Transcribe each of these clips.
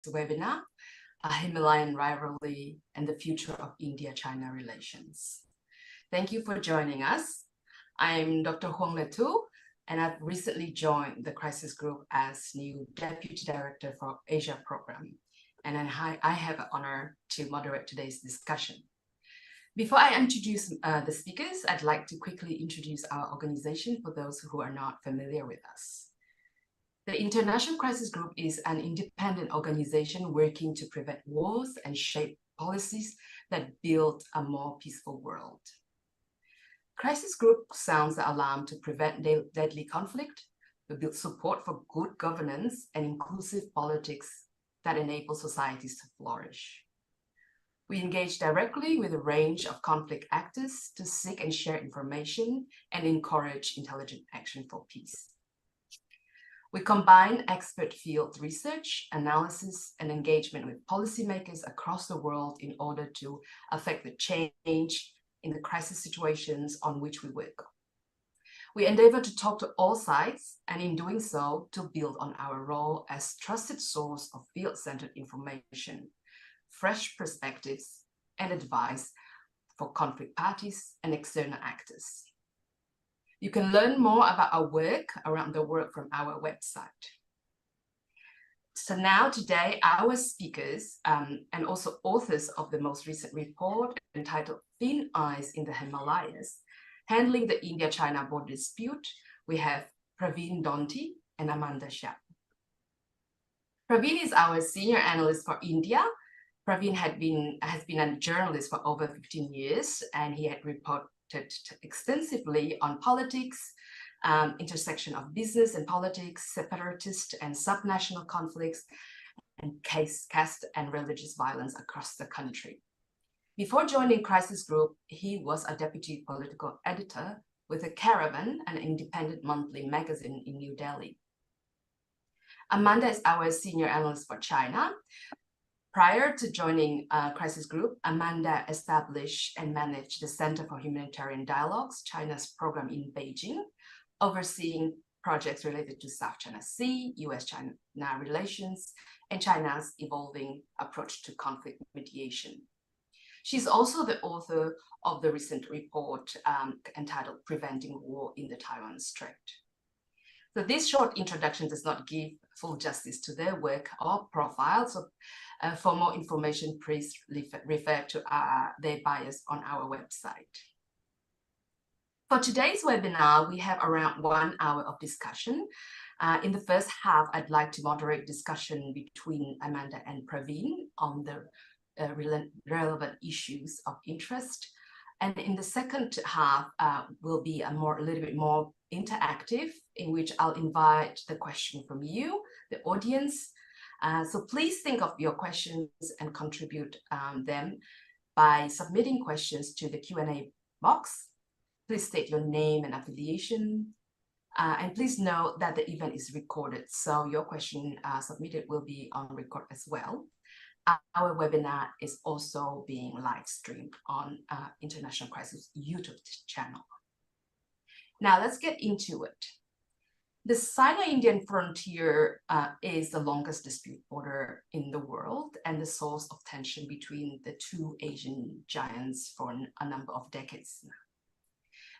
webinar, a Himalayan rivalry and the future of India-China relations. Thank you for joining us. I'm Dr. Huang Letu, and I've recently joined the Crisis Group as new Deputy Director for Asia Program. And I have the honor to moderate today's discussion. Before I introduce the speakers, I'd like to quickly introduce our organization for those who are not familiar with us. The International Crisis Group is an independent organization working to prevent wars and shape policies that build a more peaceful world. Crisis Group sounds the alarm to prevent deadly conflict, to build support for good governance and inclusive politics that enable societies to flourish. We engage directly with a range of conflict actors to seek and share information and encourage intelligent action for peace. We combine expert field research, analysis, and engagement with policymakers across the world in order to affect the change in the crisis situations on which we work. We endeavor to talk to all sides, and in doing so, to build on our role as trusted source of field-centered information, fresh perspectives, and advice for conflict parties and external actors. You can learn more about our work around the world from our website. So now today, our speakers and also authors of the most recent report entitled Thin Ice in the Himalayas, Handling the India-China Border Dispute, we have Praveen Donthi and Amanda Hsiao. Praveen is our senior analyst for India. Praveen has been a journalist for over 15 years, and he had reported extensively on politics, intersection of business and politics, separatist and subnational conflicts, and caste and religious violence across the country. Before joining Crisis Group, he was a deputy political editor with a Caravan, an independent monthly magazine in New Delhi. Amanda is our senior analyst for China. Prior to joining Crisis Group, Amanda established and managed the Center for Humanitarian Dialogues, China's program in Beijing, overseeing projects related to South China Sea, US-China relations, and China's evolving approach to conflict mediation. She's also the author of the recent report entitled Preventing War in the Taiwan Strait. So this short introduction does not give full justice to their work or profile. So for more information, please refer to their bios on our website. For today's webinar, we have around 1 hour of discussion. In the first half, I'd like to moderate discussion between Amanda and Praveen on the relevant issues of interest. And in the second half will be a little bit more interactive, in which I'll invite the question from you, the audience. So please think of your questions and contribute them by submitting questions to the Q&A box. Please state your name and affiliation. And please note that the event is recorded, so your question submitted will be on record as well. Our webinar is also being live streamed on International Crisis YouTube channel. Now let's get into it. The Sino-Indian frontier is the longest dispute border in the world and the source of tension between the two Asian giants for a number of decades now.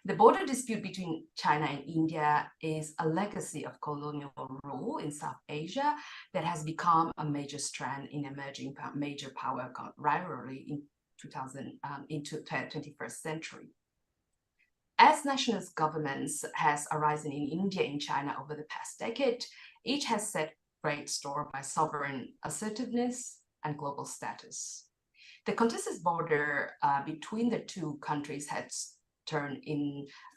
The border dispute between China and India is a legacy of colonial rule in South Asia that has become a major strand in emerging major power rivalry in 21st century. As nationalist governments has arisen in India and China over the past decade, each has set great store by sovereign assertiveness and global status. The contested border between the two countries has turned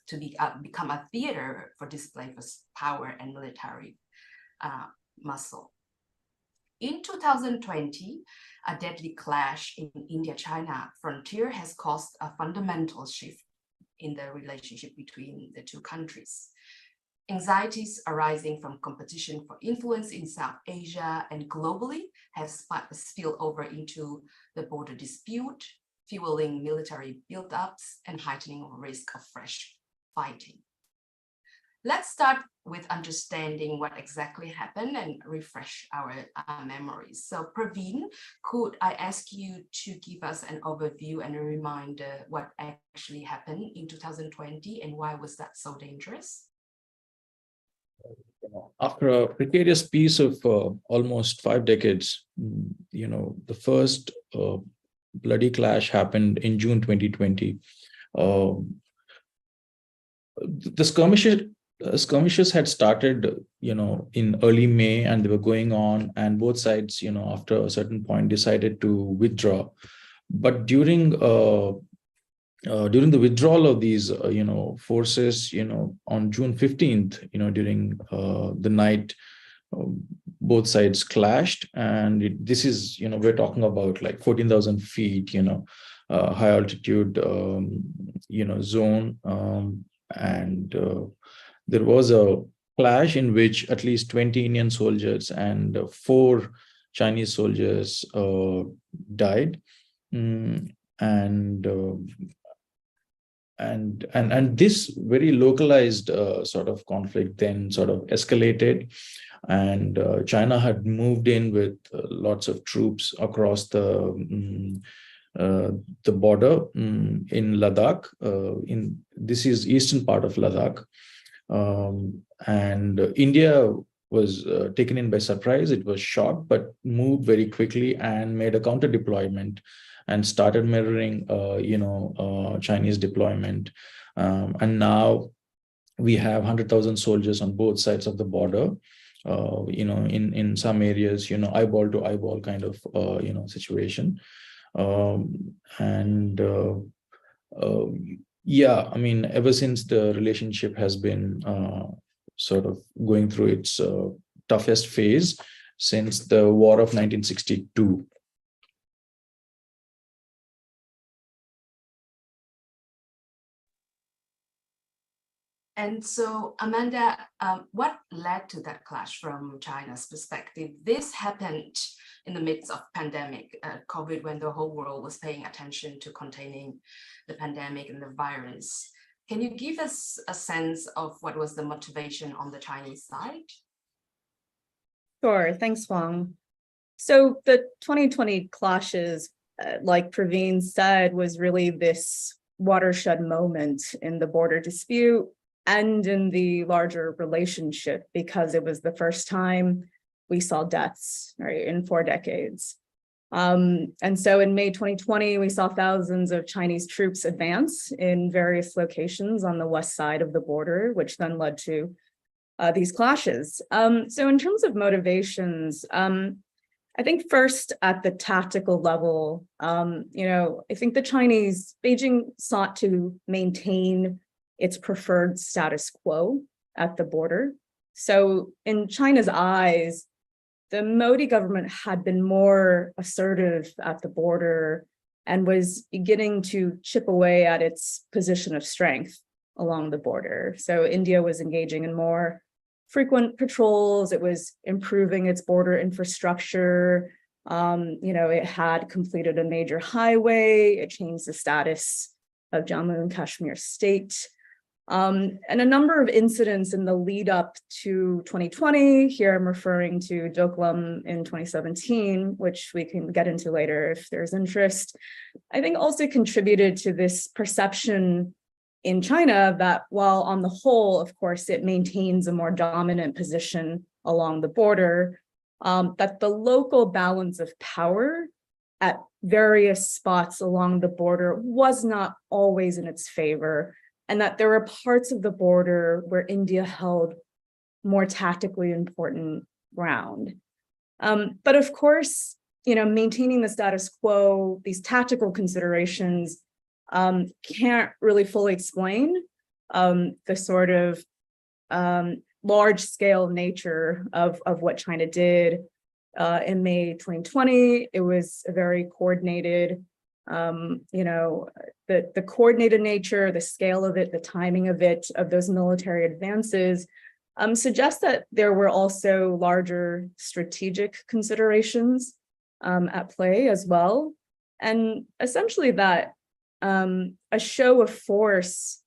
to become a theater for display for power and military muscle. In 2020, a deadly clash in India-China frontier has caused a fundamental shift in the relationship between the two countries. Anxieties arising from competition for influence in South Asia and globally have spilled over into the border dispute, fueling military buildups and heightening risk of fresh fighting. Let's start with understanding what exactly happened and refresh our memories. So Praveen, could I ask you to give us an overview and a reminder what actually happened in 2020 and why was that so dangerous? After a precarious piece of almost 5 decades, the first bloody clash happened in June 2020. The skirmishes had started, in early May, and they were going on, and both sides, after a certain point, decided to withdraw. But during the withdrawal of these, forces, on June 15th, during the night, both sides clashed, and this is, we're talking about like 14,000 feet, high altitude, zone, and there was a clash in which at least 20 Indian soldiers and 4 Chinese soldiers died, and this very localized sort of conflict then sort of escalated, and China had moved in with lots of troops across the border in Ladakh. This is eastern part of Ladakh, and India was taken in by surprise. It was shocked, but moved very quickly and made a counter deployment and started mirroring, Chinese deployment. And now we have 100,000 soldiers on both sides of the border. In some areas, eyeball to eyeball kind of, situation. Yeah, I mean, ever since the relationship has been sort of going through its toughest phase since the War of 1962. And so, Amanda, what led to that clash from China's perspective? This happened in the midst of pandemic, COVID, when the whole world was paying attention to containing the pandemic and the virus. Can you give us a sense of what was the motivation on the Chinese side? Sure, thanks, Wang. So the 2020 clashes, like Praveen said, was really this watershed moment in the border dispute and in the larger relationship, because it was the first time we saw deaths, right, in 4 decades. And so in May 2020, we saw thousands of Chinese troops advance in various locations on the west side of the border, which then led to these clashes. So in terms of motivations, I think first at the tactical level, I think the Beijing sought to maintain its preferred status quo at the border. So in China's eyes, the Modi government had been more assertive at the border and was beginning to chip away at its position of strength along the border. So India was engaging in more frequent patrols. It was improving its border infrastructure. It had completed a major highway. It changed the status of Jammu and Kashmir state. And a number of incidents in the lead up to 2020, here I'm referring to Doklam in 2017, which we can get into later if there's interest, I think also contributed to this perception in China that while on the whole, of course, it maintains a more dominant position along the border, that the local balance of power at various spots along the border was not always in its favor, and that there were parts of the border where India held more tactically important ground. But of course, maintaining the status quo, these tactical considerations can't really fully explain the sort of large-scale nature of what China did in May 2020. It was a very coordinated, the coordinated nature, the scale of it, the timing of it, of those military advances, suggests that there were also larger strategic considerations at play as well. And essentially that a show of force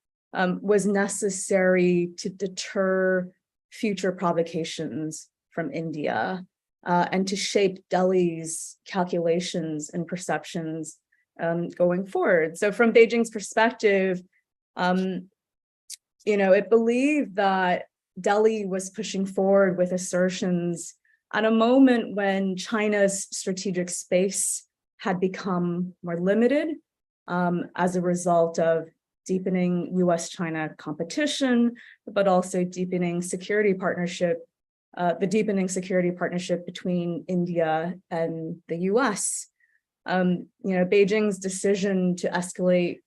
was necessary to deter future provocations from India and to shape Delhi's calculations and perceptions going forward. So from Beijing's perspective, it believed that Delhi was pushing forward with assertions at a moment when China's strategic space had become more limited as a result of deepening US-China competition, but also deepening security partnership, the deepening security partnership between India and the US. Beijing's decision to escalate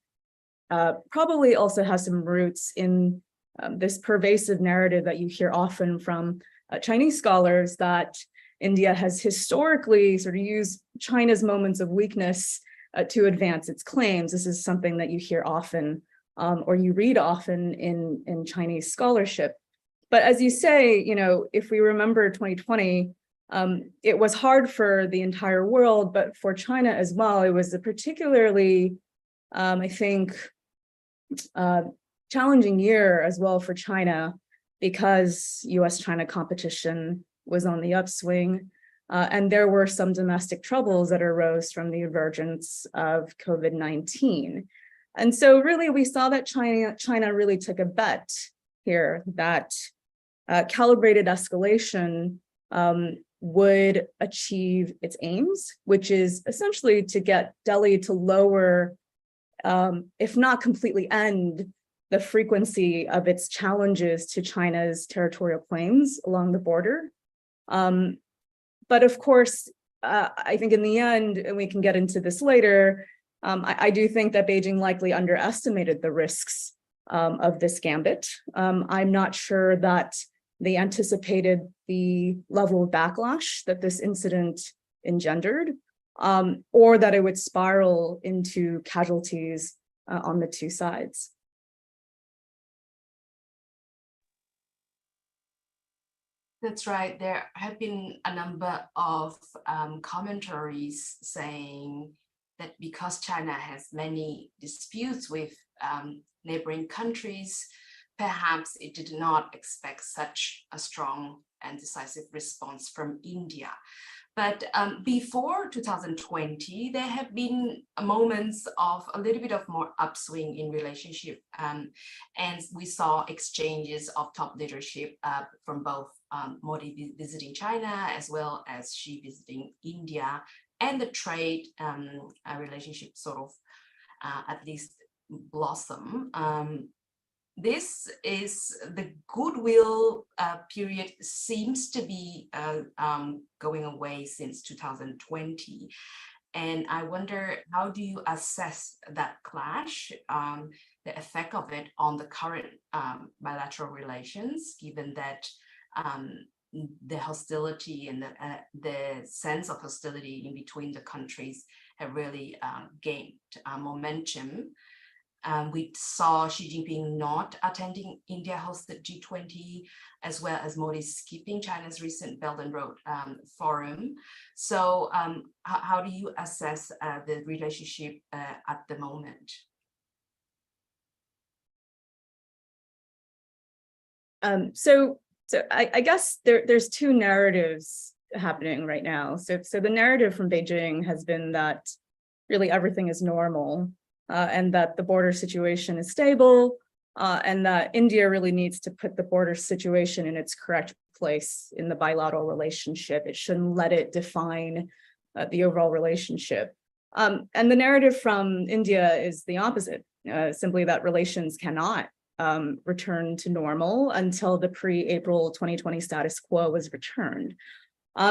probably also has some roots in this pervasive narrative that you hear often from Chinese scholars that India has historically sort of used China's moments of weakness to advance its claims. This is something that you hear often or you read often in Chinese scholarship. But as you say, if we remember 2020, it was hard for the entire world, but for China as well, it was a particularly, I think, challenging year as well for China because US-China competition was on the upswing. And there were some domestic troubles that arose from the emergence of COVID-19. And so really we saw that China really took a bet here that calibrated escalation would achieve its aims, which is essentially to get Delhi to lower, if not completely end, the frequency of its challenges to China's territorial claims along the border. But of course, I think in the end, and we can get into this later, I do think that Beijing likely underestimated the risks of this gambit. I'm not sure that they anticipated the level of backlash that this incident engendered, or that it would spiral into casualties on the two sides. That's right. There have been a number of commentaries saying that because China has many disputes with neighboring countries, perhaps it did not expect such a strong and decisive response from India. But before 2020, there have been moments of a little bit of more upswing in relationship. And we saw exchanges of top leadership from both Modi visiting China as well as Xi visiting India, and the trade relationship sort of at least blossom. This is the goodwill period seems to be going away since 2020. And I wonder, how do you assess that clash, the effect of it on the current bilateral relations, given that the hostility and the sense of hostility in between the countries have really gained momentum? We saw Xi Jinping not attending India-hosted G20, as well as Modi skipping China's recent Belt and Road Forum. So how do you assess the relationship at the moment? So I guess there's two narratives happening right now. So the narrative from Beijing has been that really everything is normal. And that the border situation is stable, and that India really needs to put the border situation in its correct place in the bilateral relationship. It shouldn't let it define the overall relationship. And the narrative from India is the opposite, simply that relations cannot return to normal until the pre-April 2020 status quo was returned.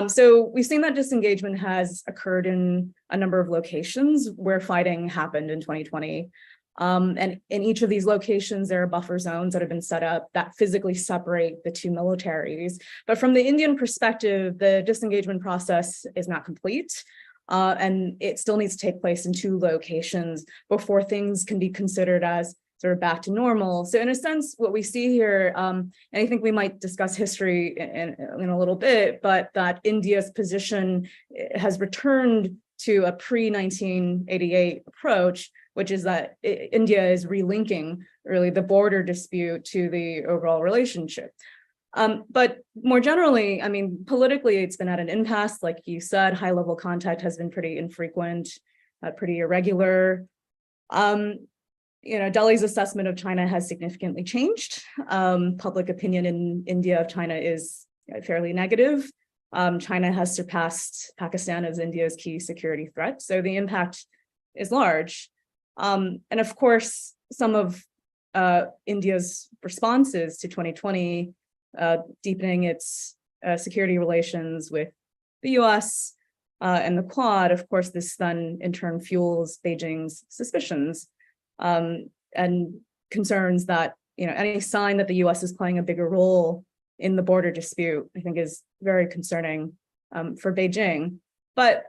So we've seen that disengagement has occurred in a number of locations where fighting happened in 2020. And in each of these locations, there are buffer zones that have been set up that physically separate the two militaries. But from the Indian perspective, the disengagement process is not complete. And it still needs to take place in two locations before things can be considered as sort of back to normal. So in a sense, what we see here, and I think we might discuss history in a little bit, but that India's position has returned to a pre-1988 approach, which is that India is relinking really the border dispute to the overall relationship. But more generally, I mean, politically, it's been at an impasse. Like you said, high-level contact has been pretty infrequent, pretty irregular. Delhi's assessment of China has significantly changed. Public opinion in India of China is fairly negative. China has surpassed Pakistan as India's key security threat. So the impact is large. And of course, some of India's responses to 2020, deepening its security relations with the US and the Quad, of course, this then in turn fuels Beijing's suspicions and concerns that any sign that the US is playing a bigger role in the border dispute, I think is very concerning for Beijing. But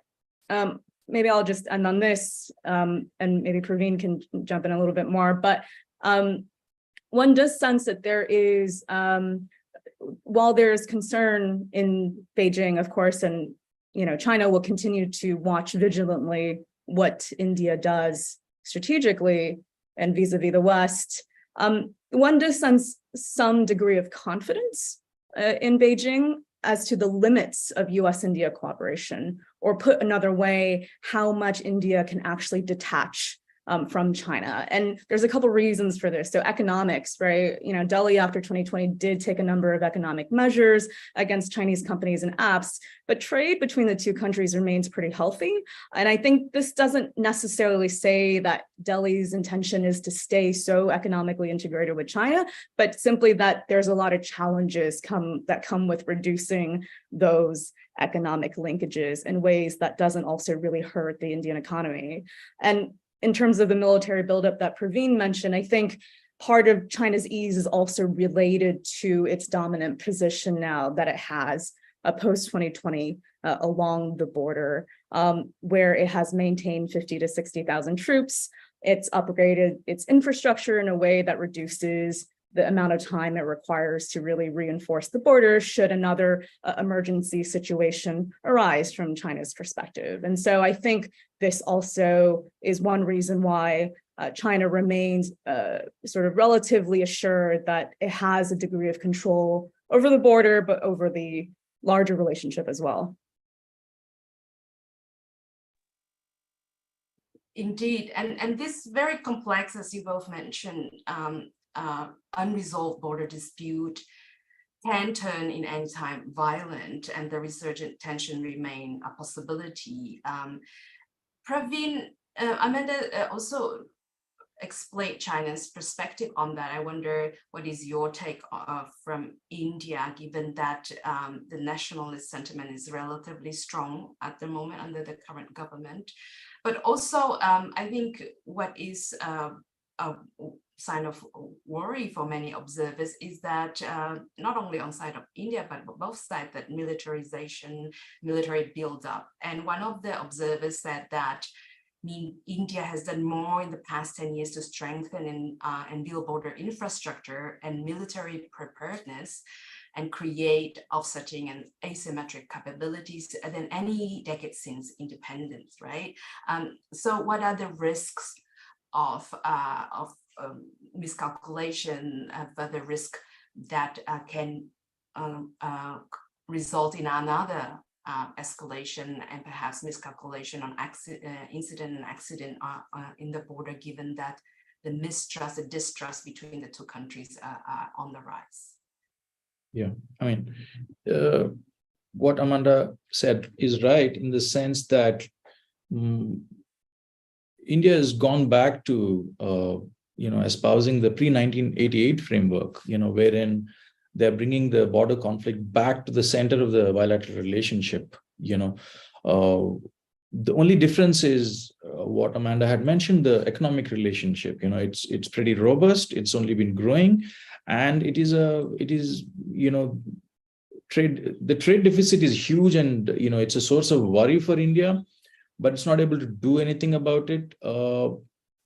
maybe I'll just end on this, and maybe Praveen can jump in a little bit more. But one does sense that there is, while there's concern in Beijing, of course, and China will continue to watch vigilantly what India does strategically and vis-a-vis the West. One does sense some degree of confidence in Beijing as to the limits of US-India cooperation, or put another way, how much India can actually detach from China. And there's a couple reasons for this. So economics, right? Delhi after 2020 did take a number of economic measures against Chinese companies and apps, but trade between the two countries remains pretty healthy. And I think this doesn't necessarily say that Delhi's intention is to stay so economically integrated with China, but simply that there's a lot of challenges that come with reducing those economic linkages in ways that doesn't also really hurt the Indian economy. And in terms of the military buildup that Praveen mentioned, I think part of China's ease is also related to its dominant position now that it has post-2020 along the border, where it has maintained 50 to 60,000 troops. It's upgraded its infrastructure in a way that reduces the amount of time it requires to really reinforce the border should another emergency situation arise from China's perspective. And so I think this also is one reason why China remains sort of relatively assured that it has a degree of control over the border, but over the larger relationship as well. Indeed, and this very complex, as you both mentioned, unresolved border dispute can turn in any time violent, and the resurgent tension remain a possibility. Praveen, Amanda also explained China's perspective on that. I wonder what is your take from India, given that the nationalist sentiment is relatively strong at the moment under the current government. But also, I think what is a sign of worry for many observers is that not only on side of India, but both sides, that militarization, military build-up. And one of the observers said that India has done more in the past 10 years to strengthen and build border infrastructure and military preparedness and create offsetting and asymmetric capabilities than any decade since independence, right? So what are the risks of miscalculation, further risk that can result in another escalation and perhaps miscalculation on incident and accident in the border, given that the mistrust, the distrust between the two countries are on the rise? Yeah, I mean, what Amanda said is right in the sense that India has gone back to, espousing the pre-1988 framework, wherein they're bringing the border conflict back to the center of the bilateral relationship. The only difference is what Amanda had mentioned, the economic relationship. It's pretty robust. It's only been growing, and the trade deficit is huge, and it's a source of worry for India, but it's not able to do anything about it.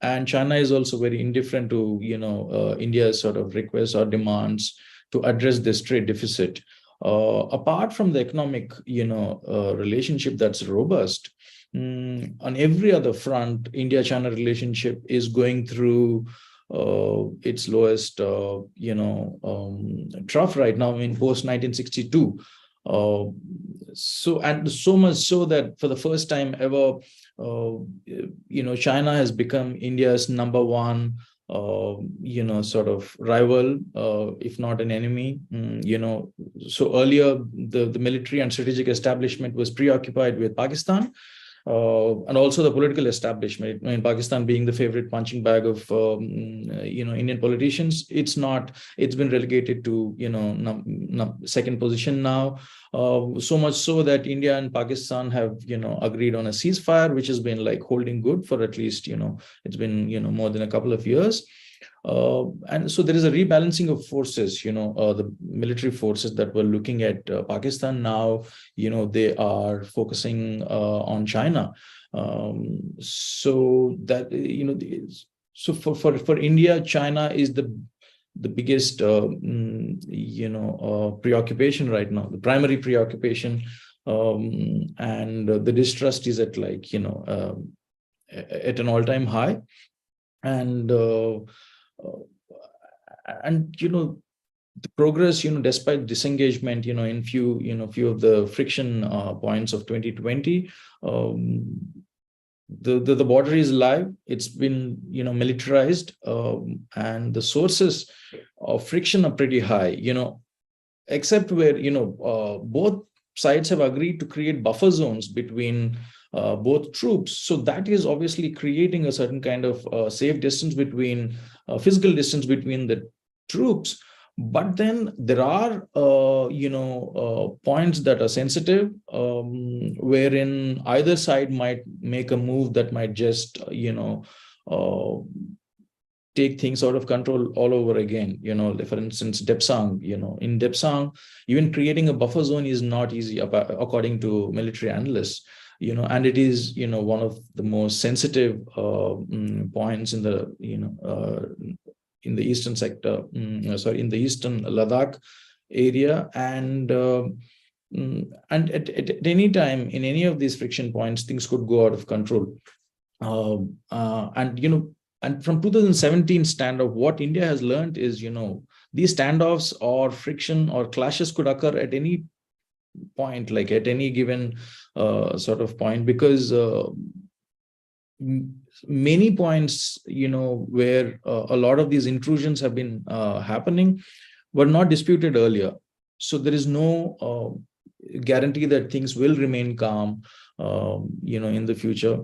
And China is also very indifferent to India's sort of requests or demands to address this trade deficit. Apart from the economic relationship that's robust, on every other front, India-China relationship is going through its lowest, trough right now in post 1962. And so much so that for the first time ever, China has become India's number one, sort of rival, if not an enemy. So earlier the military and strategic establishment was preoccupied with Pakistan. And also the political establishment. In Pakistan being the favorite punching bag of Indian politicians, it's been relegated to second position now. So much so that India and Pakistan have agreed on a ceasefire, which has been like holding good for at least it's been more than a couple of years. And so there is a rebalancing of forces. The military forces that were looking at Pakistan now, they are focusing on China. So that so for India, China is the biggest preoccupation right now, the primary preoccupation, and the distrust is at at an all-time high, and the progress, despite disengagement, in few of the friction points of 2020, the border is live. It's been militarized, and the sources of friction are pretty high. Except where both sides have agreed to create buffer zones between both troops. So that is obviously creating a certain kind of safe distance between physical distance between the troops. But then there are points that are sensitive, wherein either side might make a move that might just take things out of control all over again. For instance, Depsang, in Depsang, even creating a buffer zone is not easy, according to military analysts. And it is one of the most sensitive points in the in the eastern sector, in the eastern Ladakh area, and at any time in any of these friction points, things could go out of control. And from 2017 standoff, what India has learned is, these standoffs or friction or clashes could occur at any point, like at any given sort of point, because many points, where a lot of these intrusions have been happening were not disputed earlier. So there is no guarantee that things will remain calm, in the future.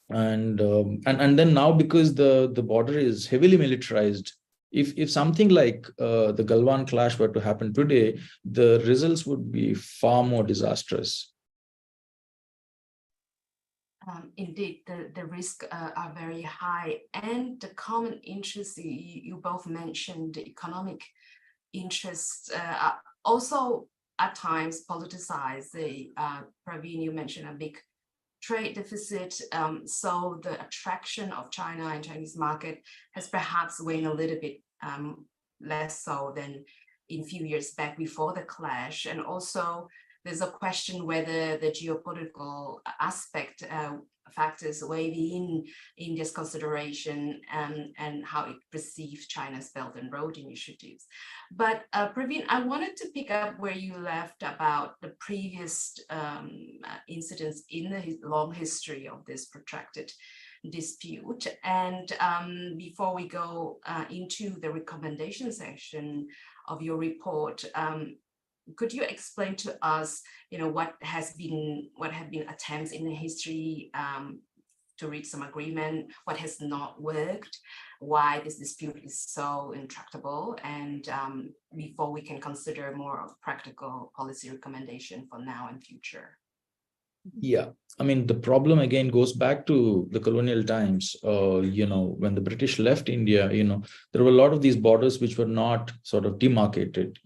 And then now, because the border is heavily militarized, if something like the Galwan clash were to happen today, the results would be far more disastrous. Indeed, the risks are very high, and the common interests you both mentioned, the economic interests, are also at times politicized. Praveen, you mentioned a big trade deficit, so the attraction of China and Chinese market has perhaps waned a little bit less so than in few years back before the clash. And also there's a question whether the geopolitical aspect factors weigh in India's consideration and how it perceives China's Belt and Road initiatives. But Praveen, I wanted to pick up where you left about the previous incidents in the long history of this protracted dispute. And before we go into the recommendation section of your report, could you explain to us, what have been attempts in the history to reach some agreement, what has not worked, why this dispute is so intractable, and before we can consider more of practical policy recommendation for now and future? Yeah, I mean, the problem again goes back to the colonial times. When the British left India, there were a lot of these borders which were not sort of demarcated,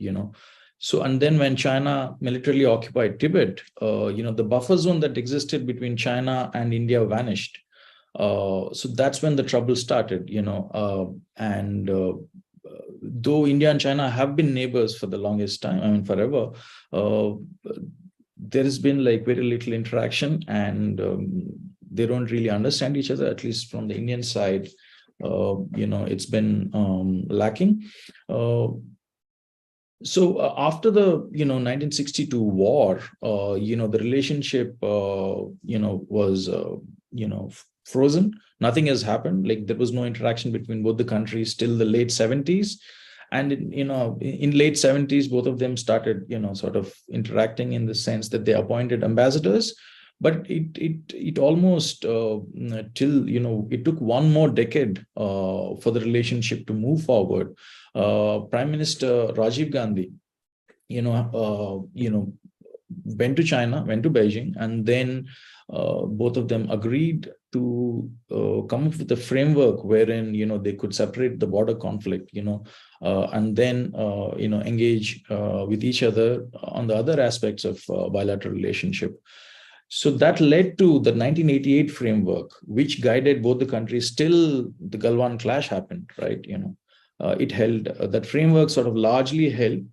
So, and then when China militarily occupied Tibet, the buffer zone that existed between China and India vanished. So that's when the trouble started, and though India and China have been neighbors for the longest time, I mean, forever, there has been like very little interaction, and they don't really understand each other, at least from the Indian side. It's been lacking. After the 1962 war, the relationship was frozen. Nothing has happened. Like, there was no interaction between both the countries till the late 70s. And in late 70s, both of them started sort of interacting, in the sense that they appointed ambassadors. But it almost till it took one more decade for the relationship to move forward. Prime Minister Rajiv Gandhi, went to China, went to Beijing, and then both of them agreed to come up with a framework wherein they could separate the border conflict, and then engage with each other on the other aspects of bilateral relationship. So that led to the 1988 framework, which guided both the countries till the Galwan clash happened, right? It held that framework sort of largely held.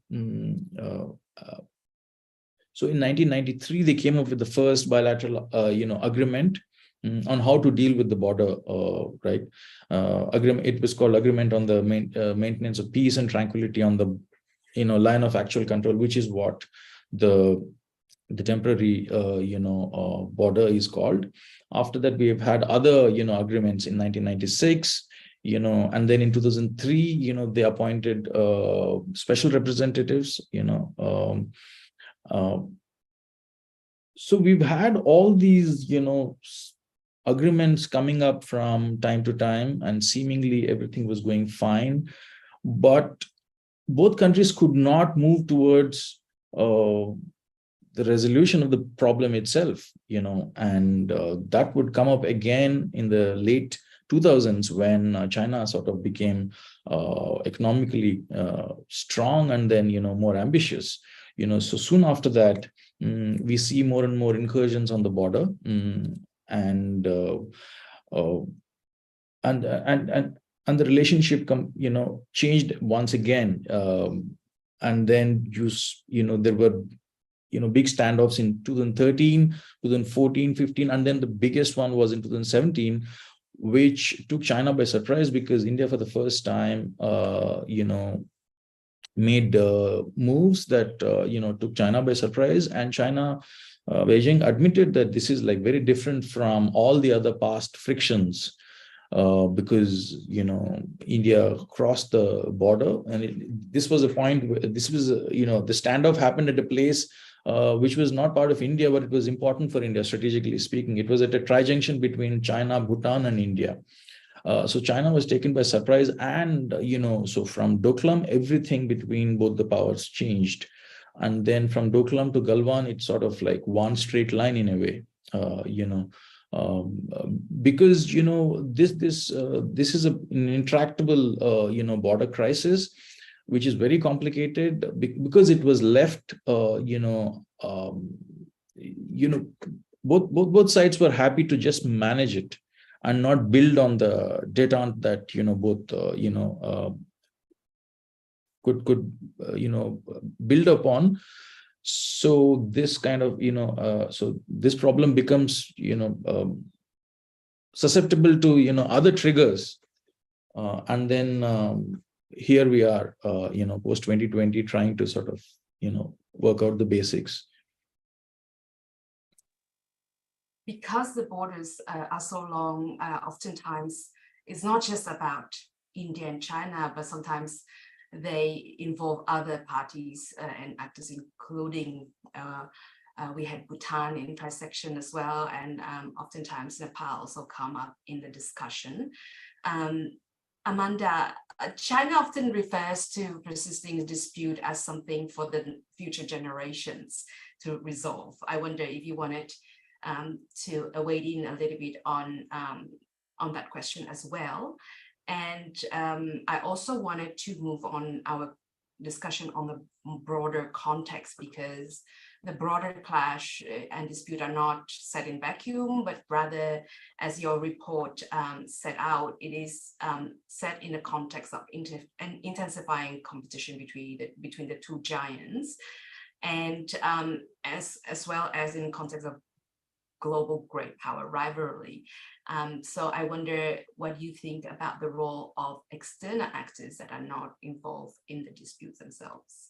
So in 1993, they came up with the first bilateral, agreement on how to deal with the border, right? Agreement. It was called Agreement on the Maintenance of Peace and Tranquility on the, line of actual control, which is what the temporary, border is called. After that, we have had other, agreements in 1996. And then in 2003, they appointed special representatives. So we've had all these, agreements coming up from time to time, and seemingly everything was going fine, but both countries could not move towards the resolution of the problem itself, and that would come up again in the late 2000s, when China sort of became economically strong, and then more ambitious. So soon after that, we see more and more incursions on the border, and the relationship changed once again, and then there were big standoffs in 2013, 2014, 15, and then the biggest one was in 2017, which took China by surprise, because India for the first time made moves that took China by surprise. And China, Beijing admitted that this is like very different from all the other past frictions, because India crossed the border, and this was a point where this was the standoff happened at a place which was not part of India, but it was important for India, strategically speaking. It was at a tri-junction between China, Bhutan, and India. So China was taken by surprise, and so from Doklam, everything between both the powers changed, and then from Doklam to Galwan, it's sort of like one straight line in a way, because this is an intractable border crisis, which is very complicated, because it was left both sides were happy to just manage it and not build on the detente that both could build upon. So this kind of so this problem becomes susceptible to other triggers, and then here we are post 2020, trying to sort of work out the basics. Because the borders are so long, oftentimes it's not just about India and China, but sometimes they involve other parties and actors, including we had Bhutan in intersection as well, and oftentimes Nepal also come up in the discussion. Amanda, China often refers to persisting dispute as something for the future generations to resolve. I wonder if you wanted to weigh in a little bit on that question as well. And I also wanted to move on our discussion on the broader context, because the broader clash and dispute are not set in vacuum, but rather, as your report set out, it is set in the context of intensifying competition between the two giants. and as well as in context of global great power rivalry. So I wonder what you think about the role of external actors that are not involved in the disputes themselves.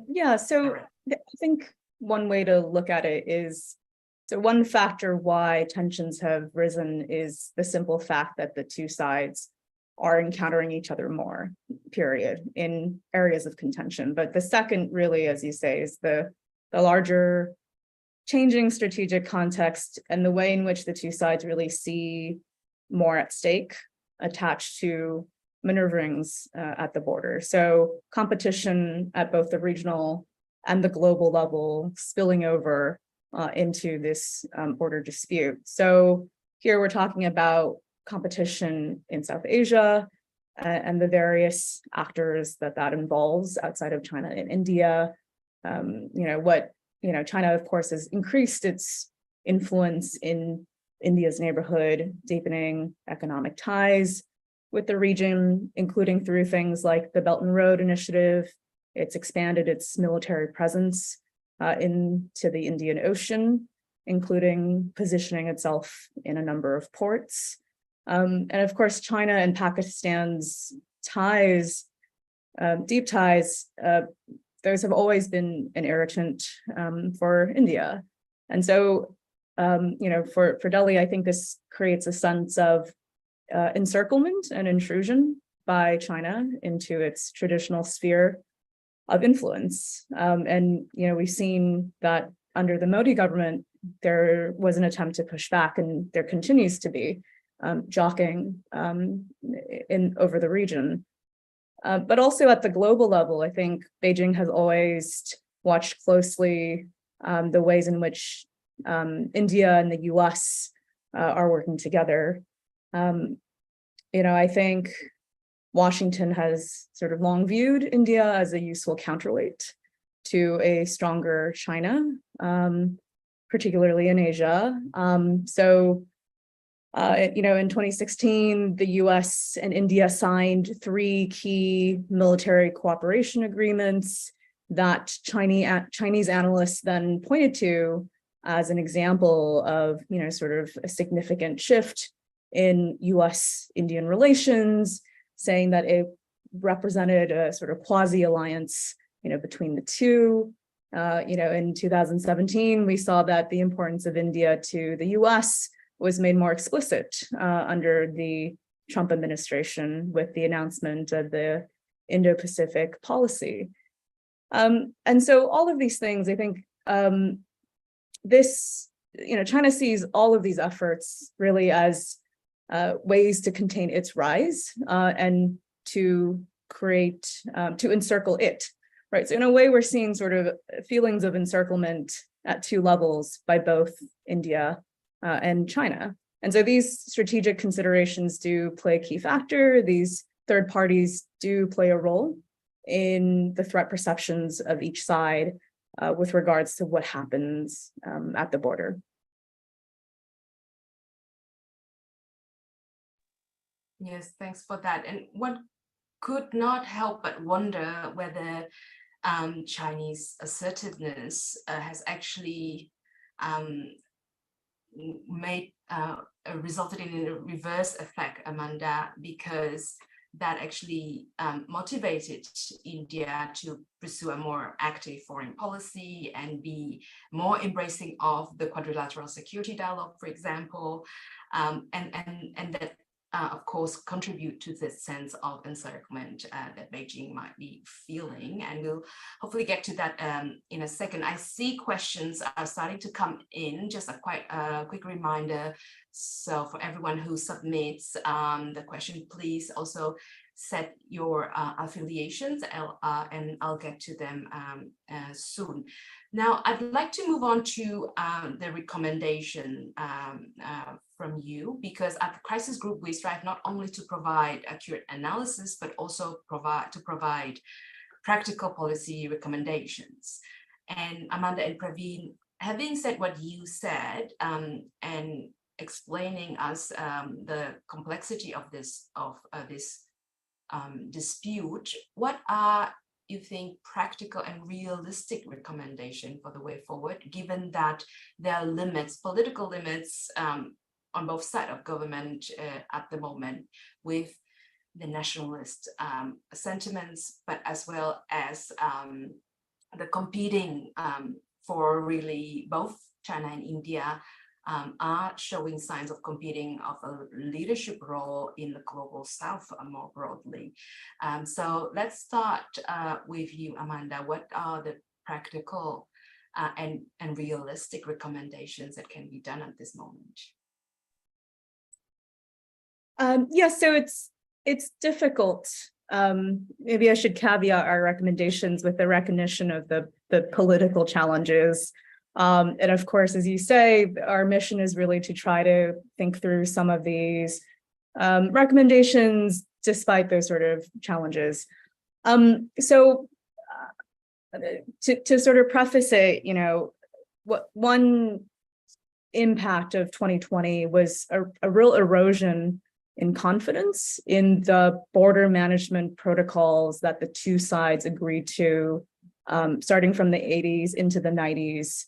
Yeah, so I think one way to look at it is, so one factor why tensions have risen is the simple fact that the two sides are encountering each other more, period, in areas of contention. But the second, really, as you say, is the larger changing strategic context and the way in which the two sides really see more at stake attached to maneuverings at the border. So competition at both the regional and the global level spilling over into this border dispute. So here we're talking about competition in South Asia and the various actors that involves outside of China and India. China, of course, has increased its influence in India's neighborhood, deepening economic ties with the region, including through things like the Belt and Road Initiative. It's expanded its military presence into the Indian Ocean, including positioning itself in a number of ports. And of course, China and Pakistan's ties, deep ties, those have always been an irritant for India. And so, for Delhi, I think this creates a sense of encirclement and intrusion by China into its traditional sphere of influence. And we've seen that under the Modi government, there was an attempt to push back, and there continues to be jockeying over the region. But also at the global level, I think Beijing has always watched closely the ways in which India and the US are working together. I think Washington has sort of long viewed India as a useful counterweight to a stronger China, particularly in Asia. In 2016, the US and India signed 3 key military cooperation agreements that Chinese analysts then pointed to as an example of, sort of a significant shift in US-Indian relations, saying that it represented a sort of quasi-alliance, between the two. In 2017, we saw that the importance of India to the US was made more explicit under the Trump administration with the announcement of the Indo-Pacific policy. And so all of these things, I think China sees all of these efforts really as ways to contain its rise and to create, to encircle it, right? So in a way, we're seeing sort of feelings of encirclement at 2 levels by both India and China. And so these strategic considerations do play a key factor. These third parties do play a role in the threat perceptions of each side with regards to what happens at the border. Yes, thanks for that. And one could not help but wonder whether Chinese assertiveness has actually resulted in a reverse effect, Amanda, because that actually motivated India to pursue a more active foreign policy and be more embracing of the quadrilateral security dialogue, for example, and that of course contribute to this sense of encirclement that Beijing might be feeling, and we'll hopefully get to that in a second. I see questions are starting to come in. Just a quick reminder, so for everyone who submits the question, please also set your affiliations, and I'll get to them soon. Now, I'd like to move on to the recommendation from you, because at the Crisis Group, we strive not only to provide accurate analysis, but also to provide practical policy recommendations. And Amanda and Praveen, having said what you said and explaining us the complexity of this dispute, what are you think, practical and realistic recommendation for the way forward, given that there are limits, political limits on both sides of government at the moment, with the nationalist sentiments, but as well as the competing for really both China and India are showing signs of competing of a leadership role in the global south more broadly. So let's start with you, Amanda. What are the practical and realistic recommendations that can be done at this moment? Yeah, so it's difficult. Maybe I should caveat our recommendations with the recognition of the political challenges. And of course, as you say, our mission is really to try to think through some of these recommendations despite those sort of challenges. So to sort of preface it, you know, what one impact of 2020 was a real erosion in confidence in the border management protocols that the two sides agreed to, starting from the 80s into the 90s,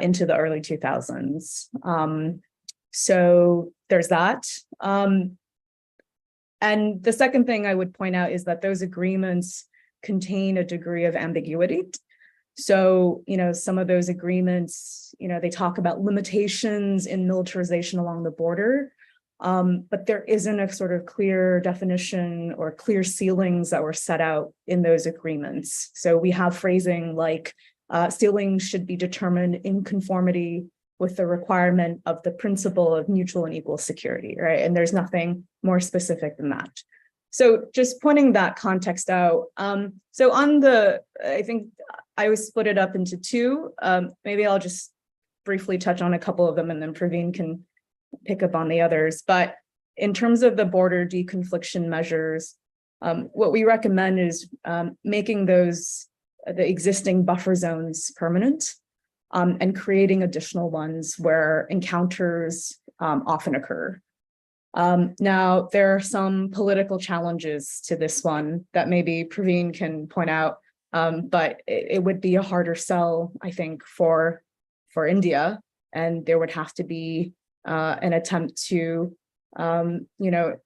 into the early 2000s. So there's that. And the second thing I would point out is that those agreements contain a degree of ambiguity. So, you know, some of those agreements, you know, they talk about limitations in militarization along the border, but there isn't a sort of clear definition or clear ceilings that were set out in those agreements. So we have phrasing like ceilings should be determined in conformity with the requirement of the principle of mutual and equal security, right? And there's nothing more specific than that. So just pointing that context out. So on the, I think I was split it up into two. Maybe I'll just briefly touch on a couple of them and then Praveen can pick up on the others. But in terms of the border deconfliction measures, what we recommend is making those, the existing buffer zones permanent and creating additional ones where encounters often occur. Now, there are some political challenges to this one that maybe Praveen can point out, but it would be a harder sell, I think, for India, and there would have to be an attempt to, you know,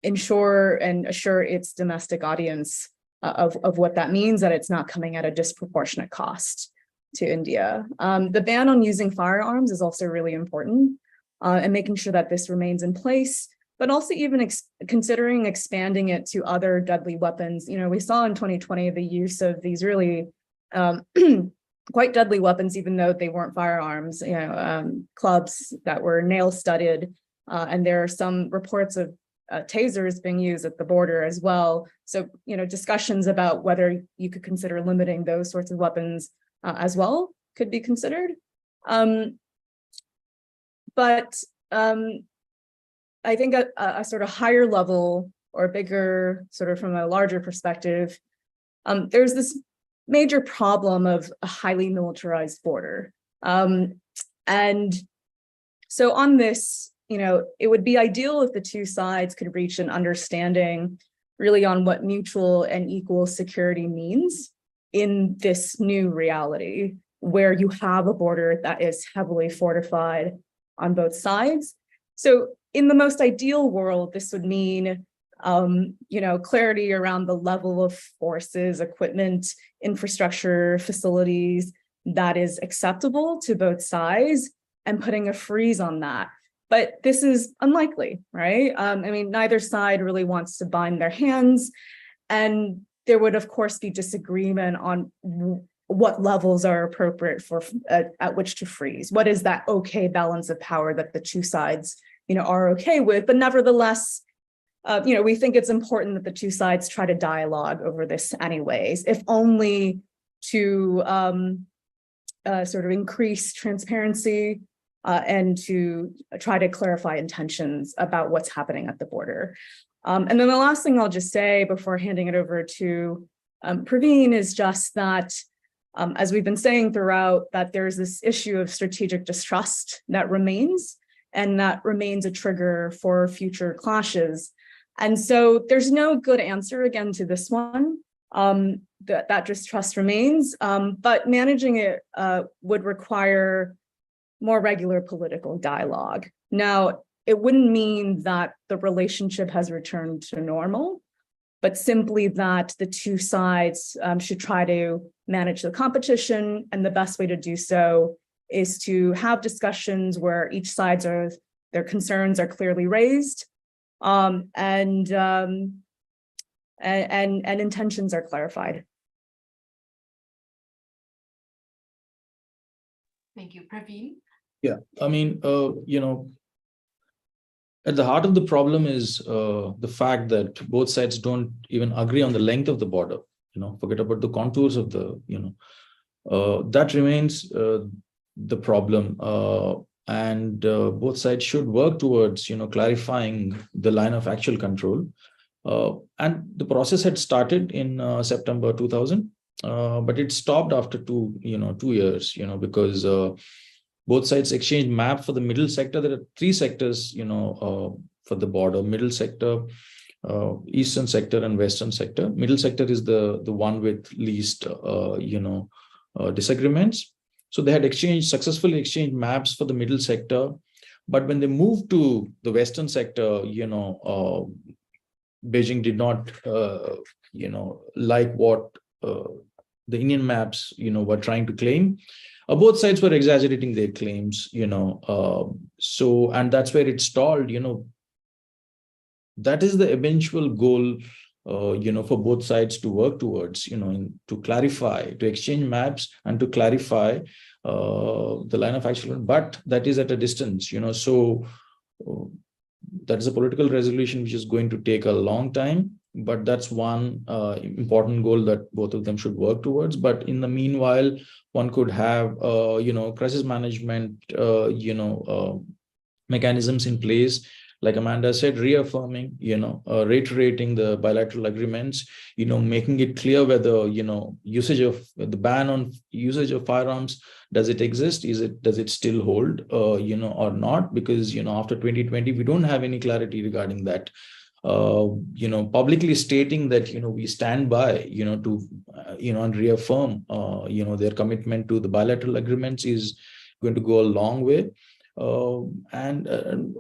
ensure and assure its domestic audience of what that means, that it's not coming at a disproportionate cost to India. The ban on using firearms is also really important, and making sure that this remains in place, but also even considering expanding it to other deadly weapons. You know, we saw in 2020 the use of these really quite deadly weapons, even though they weren't firearms, you know, clubs that were nail studded. And there are some reports of tasers being used at the border as well. So, you know, discussions about whether you could consider limiting those sorts of weapons as well could be considered. But I think a sort of higher level or bigger, sort of from a larger perspective, there's this major problem of a highly militarized border. And so on this, you know, it would be ideal if the two sides could reach an understanding really on what mutual and equal security means in this new reality, where you have a border that is heavily fortified on both sides. So in the most ideal world, this would mean, you know, clarity around the level of forces, equipment, infrastructure, facilities that is acceptable to both sides, and putting a freeze on that. But this is unlikely, right? I mean, neither side really wants to bind their hands. And there would, of course, be disagreement on what levels are appropriate for at which to freeze. What is that okay balance of power that the two sides, you know, are okay with? But nevertheless, you know, we think it's important that the two sides try to dialogue over this anyways, if only to sort of increase transparency and to try to clarify intentions about what's happening at the border. And then the last thing I'll just say before handing it over to Praveen is just that, as we've been saying throughout, that there's this issue of strategic distrust that remains, and that remains a trigger for future clashes. And so there's no good answer again to this one. that distrust remains, but managing it would require more regular political dialogue. Now, it wouldn't mean that the relationship has returned to normal, but simply that the two sides should try to manage the competition, and the best way to do so is to have discussions where each side's their concerns are clearly raised, and intentions are clarified. Thank you, Praveen. Yeah, I mean, at the heart of the problem is the fact that both sides don't even agree on the length of the border. Forget about the contours of the, that remains the problem. And both sides should work towards, clarifying the line of actual control. And the process had started in September 2000, but it stopped after 2 years, because both sides exchanged map for the middle sector. There are 3 sectors, for the border: middle sector, eastern sector, and western sector. Middle sector is the one with least, disagreements. So they had successfully exchanged maps for the middle sector. But when they moved to the western sector, Beijing did not, like what the Indian maps, were trying to claim. Both sides were exaggerating their claims, so, and that's where it stalled. That is the eventual goal, for both sides to work towards, to clarify, to exchange maps and to clarify the line of action. But that is at a distance, so that is a political resolution which is going to take a long time. But that's one important goal that both of them should work towards. But in the meanwhile, one could have, crisis management, mechanisms in place. Like Amanda said, reaffirming, reiterating the bilateral agreements, making it clear whether, usage of the ban on usage of firearms, does it exist? Does it still hold, or not? Because, after 2020, we don't have any clarity regarding that. Publicly stating that, we stand by, to, and reaffirm, their commitment to the bilateral agreements is going to go a long way. And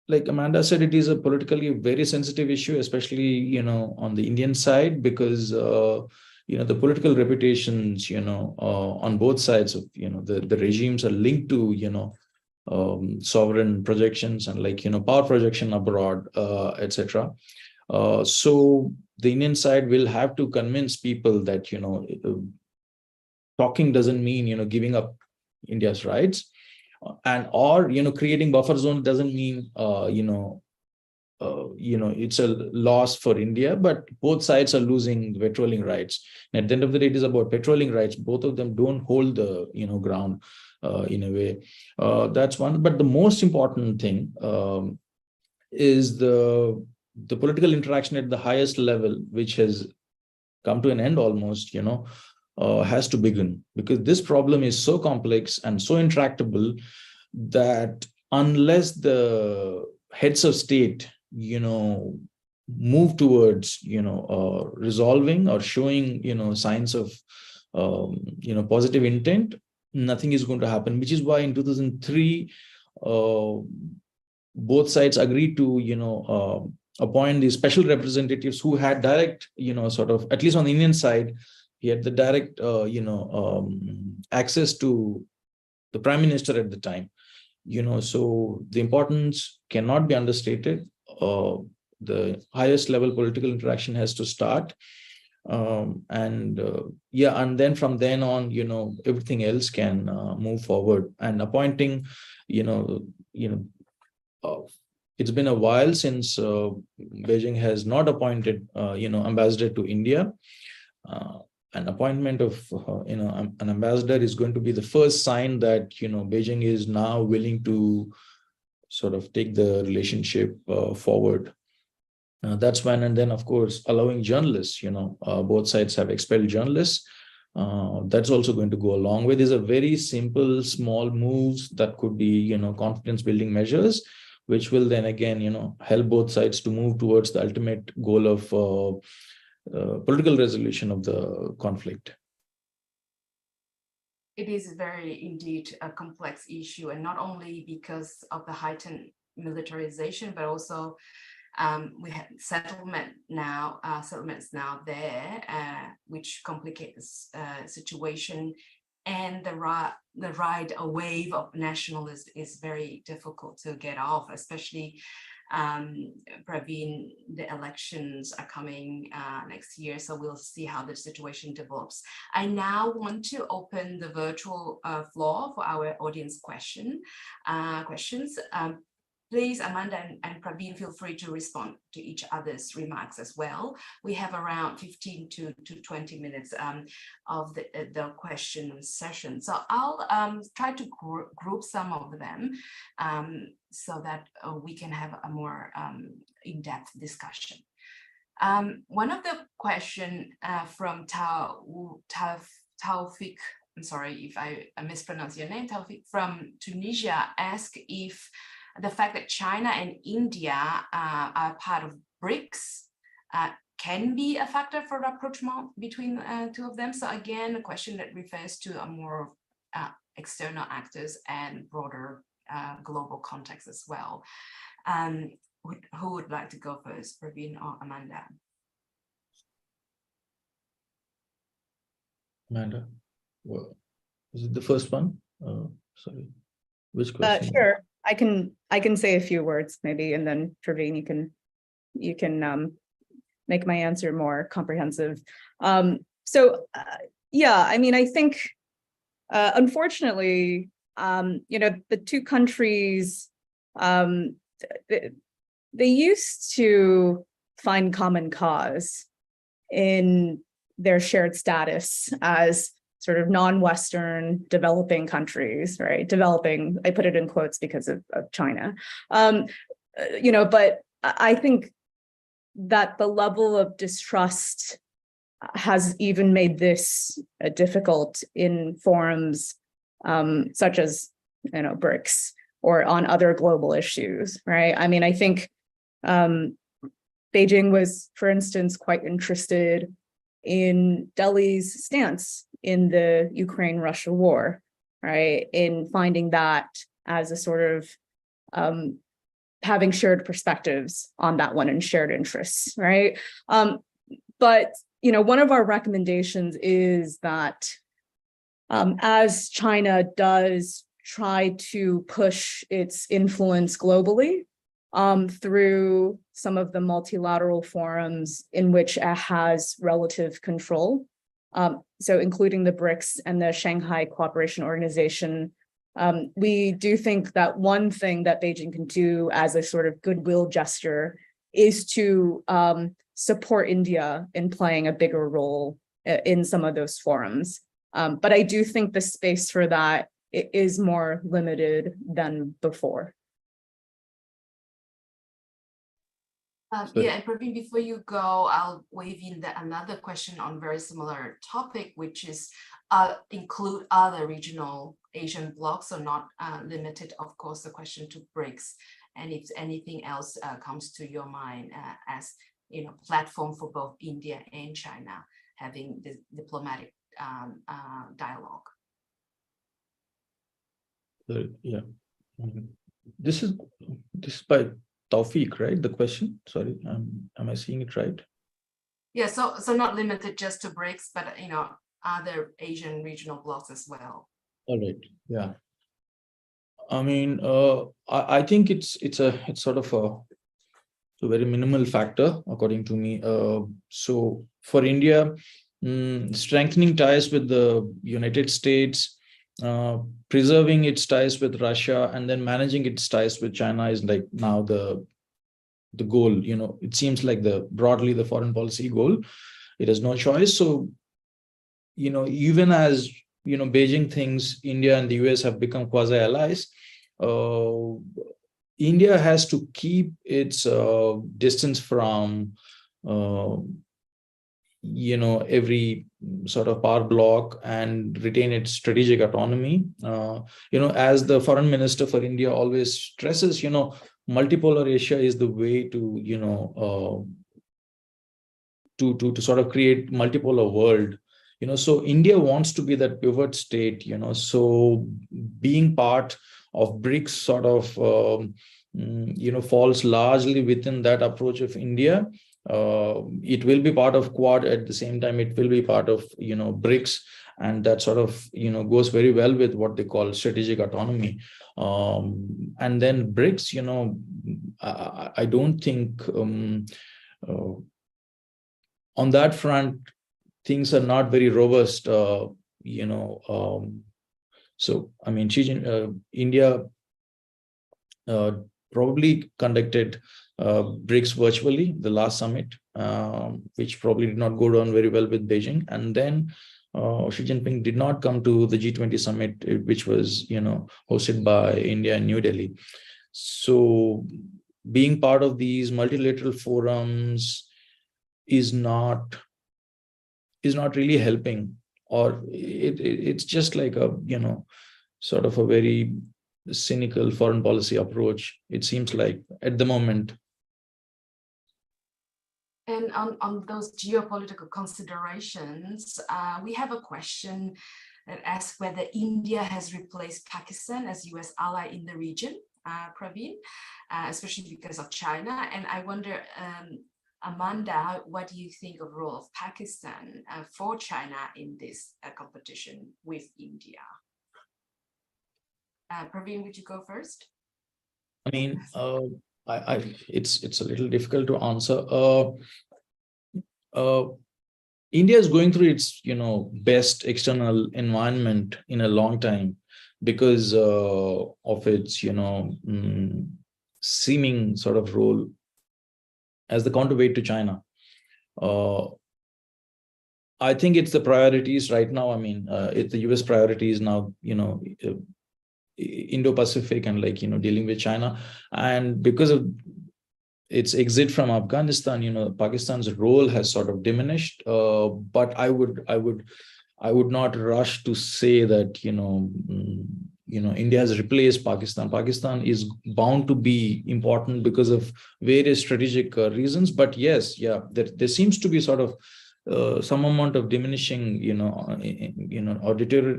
like Amanda said, it is a politically very sensitive issue, especially, on the Indian side, because, the political reputations, on both sides of, the regimes are linked to, sovereign projections and power projection abroad, etc. So the Indian side will have to convince people that, talking doesn't mean, giving up India's rights, and or, creating buffer zone doesn't mean, it's a loss for India, but both sides are losing the patrolling rights. And at the end of the day, it is about patrolling rights. Both of them don't hold the, ground, in a way. That's one. But the most important thing is the political interaction at the highest level, which has come to an end almost, has to begin, because this problem is so complex and so intractable that unless the heads of state, move towards, resolving or showing, signs of, positive intent, nothing is going to happen. Which is why in 2003, both sides agreed to, appoint these special representatives who had direct, sort of, at least on the Indian side, he had the direct, access to the prime minister at the time. So the importance cannot be understated. The highest level political interaction has to start. And then from then on, everything else can move forward. And appointing, it's been a while since Beijing has not appointed, ambassador to India. An appointment of, an ambassador is going to be the first sign that, Beijing is now willing to sort of take the relationship forward. That's when, and then of course, allowing journalists, both sides have expelled journalists. That's also going to go a long way. These are very simple, small moves that could be, confidence building measures, which will then again, help both sides to move towards the ultimate goal of, political resolution of the conflict? It is very indeed a complex issue, and not only because of the heightened militarization, but also we have settlements now there, which complicate this situation. And the wave of nationalists is very difficult to get off, especially Praveen, the elections are coming next year, so we'll see how the situation develops. I now want to open the virtual floor for our audience questions. Please, Amanda and Praveen, feel free to respond to each other's remarks as well. We have around 15 to 20 minutes of the question session. So I'll try to group some of them so that we can have a more in-depth discussion. One of the question from Taufik, I'm sorry if I mispronounce your name, Taufik, from Tunisia, asked if the fact that China and India are part of BRICS can be a factor for rapprochement between two of them. So again, a question that refers to a more external actors and broader global context as well. Who would like to go first, Praveen or Amanda? Amanda, well, is it the first one? Sorry, which question? Sure. I can say a few words maybe, and then Praveen, you can make my answer more comprehensive. Yeah, I mean, I think unfortunately, the two countries, they used to find common cause in their shared status as sort of non-Western developing countries, right? Developing, I put it in quotes because of China. But I think that the level of distrust has even made this difficult in forums such as, BRICS or on other global issues, right? I mean, I think Beijing was, for instance, quite interested in Delhi's stance in the Ukraine-Russia war, right? In finding that as a sort of having shared perspectives on that one and shared interests, right? But, one of our recommendations is that as China does try to push its influence globally, through some of the multilateral forums in which it has relative control, so including the BRICS and the Shanghai Cooperation Organization, we do think that one thing that Beijing can do as a sort of goodwill gesture is to support India in playing a bigger role in some of those forums. But I do think the space for that is more limited than before. Yeah, and Praveen, before you go, I'll wave in another question on very similar topic, which is include other regional Asian blocs, so not limited, of course, the question to BRICS. And if anything else comes to your mind as platform for both India and China having this diplomatic dialogue. Yeah, this is by Taufik, right? The question. Sorry, am I seeing it right? Yeah, so not limited just to BRICS, but other Asian regional blocs as well. All right. Yeah. I mean, I think it's sort of a very minimal factor according to me. So for India, strengthening ties with the United States, preserving its ties with Russia, and then managing its ties with China is like now the goal. It seems like broadly the foreign policy goal. It has no choice. So even as Beijing thinks India and the US have become quasi allies, India has to keep its distance from every sort of power bloc and retain its strategic autonomy. As the foreign minister for India always stresses, multipolar Asia is the way to to sort of create multipolar world. So India wants to be that pivot state. So being part of BRICS sort of falls largely within that approach of India. It will be part of Quad at the same time. It will be part of BRICS, and that sort of goes very well with what they call strategic autonomy. And then BRICS, I don't think on that front things are not very robust. So I mean, India probably conducted BRICS virtually, the last summit, which probably did not go down very well with Beijing. And then Xi Jinping did not come to the G20 summit, which was, hosted by India in New Delhi. So being part of these multilateral forums is not really helping, or it's just like a, sort of a very cynical foreign policy approach, it seems like, at the moment. And on those geopolitical considerations, we have a question that asks whether India has replaced Pakistan as US ally in the region, Praveen, especially because of China. And I wonder, Amanda, what do you think of the role of Pakistan for China in this competition with India? Praveen, would you go first? I mean, it's a little difficult to answer. India is going through its best external environment in a long time because of its seeming sort of role as the counterweight to China. I think it's the priorities right now. I mean, it's the US priorities now, Indo-Pacific and dealing with China. And because of its exit from Afghanistan, Pakistan's role has sort of diminished. But I would not rush to say that India has replaced Pakistan. Pakistan is bound to be important because of various strategic reasons. But yes, there seems to be sort of some amount of diminishing, or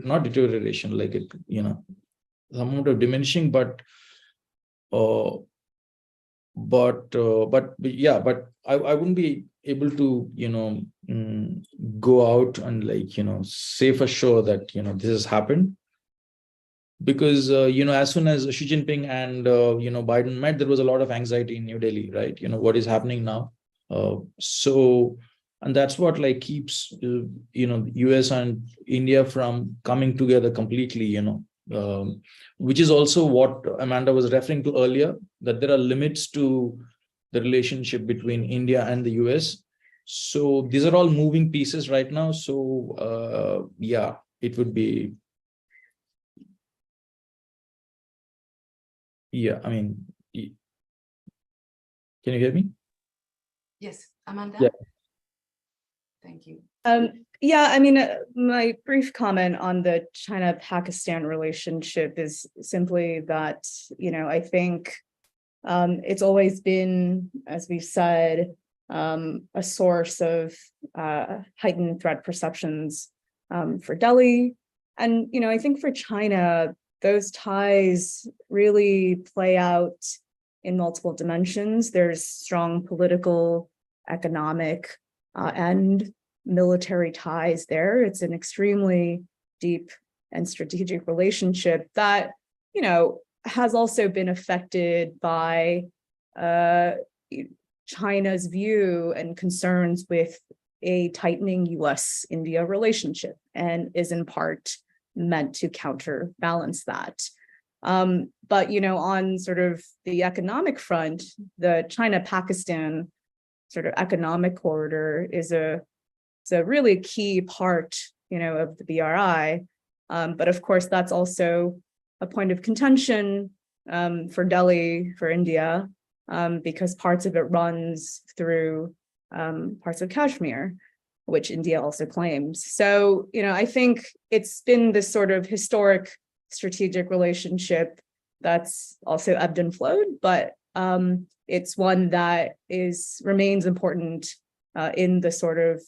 not deterioration, like it, some amount of diminishing, but I wouldn't be able to go out and say for sure that this has happened, because as soon as Xi Jinping and Biden met, there was a lot of anxiety in New Delhi, right? What is happening now? And that's what keeps US and India from coming together completely, which is also what Amanda was referring to earlier, that there are limits to the relationship between India and the US. So these are all moving pieces right now. So it would be, I mean, can you hear me? Yes, Amanda? Yeah. Thank you. I mean, my brief comment on the China-Pakistan relationship is simply that, I think it's always been, as we've said, a source of heightened threat perceptions for Delhi. And, I think for China, those ties really play out in multiple dimensions. There's strong political, economic, and military ties there. It's an extremely deep and strategic relationship that, has also been affected by China's view and concerns with a tightening US-India relationship, and is in part meant to counterbalance that. But, on sort of the economic front, the China-Pakistan sort of economic corridor is a really key part, of the BRI. But of course, that's also a point of contention for Delhi, for India, because parts of it runs through parts of Kashmir, which India also claims. So, I think it's been this sort of historic strategic relationship that's also ebbed and flowed, but it's one that remains important in the sort of